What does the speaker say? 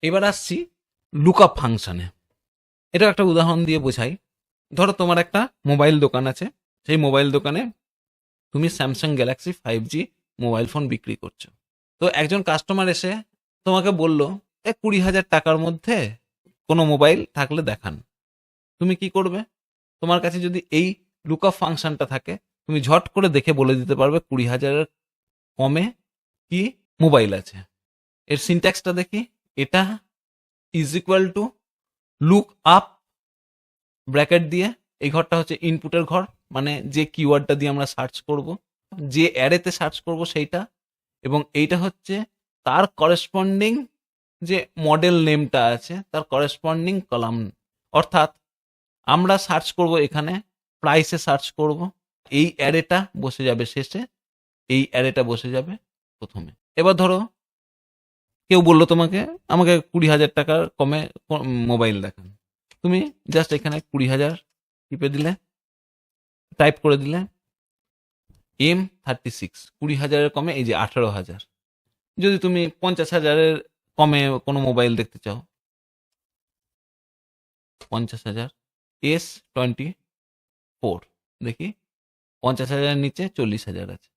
এবার আসছি লুকআপ ফাংশনে। এটা একটা উদাহরণ দিয়ে বোঝাই। ধরো তোমার একটা মোবাইল দোকান আছে, সেই মোবাইল দোকানে তুমি Samsung Galaxy 5G mobile phone বিক্রি করছো। তো একজন কাস্টমার এসে তোমাকে বলল, 20,000 টাকার মধ্যে কোনো মোবাইল থাকলে দেখান। তুমি কি করবে? তোমার কাছে যদি এই লুকআপ ফাংশনটা থাকে, তুমি ঝট করে দেখে বলে দিতে পারবে 20,000-এর কমে কি মোবাইল আছে। এর সিনট্যাক্সটা দেখি। এটা is equal to look up bracket দিয়ে, এই ঘরটা হচ্ছে ইনপুটের ঘর, মানে যে কিওয়ার্ডটা দিয়ে আমরা সার্চ করব, যে অ্যারেতে সার্চ করব সেইটা, এবং এইটা হচ্ছে তার করেসপন্ডিং যে মডেল নেমটা আছে তার করেসপন্ডিং কলাম। অর্থাৎ আমরা সার্চ করব এখানে, প্রাইসে সার্চ করব, এই অ্যারেটা বসে যাবে শেষে, এই অ্যারেটা বসে যাবে প্রথমে। এবার ধরো কেউ বললো তোমাকে, আমাকে 20,000 টাকার কমে মোবাইল দেখান। তুমি জাস্ট এখানে 20,000 টিপে দিলে, টাইপ করে দিলে M36, 20,000-এর কমে এই যে 18,000। যদি তুমি 50,000-এর কমে কোনো মোবাইল দেখতে চাও, 50,000 S24, দেখি 50,000-এর নিচে 40,000 আছে।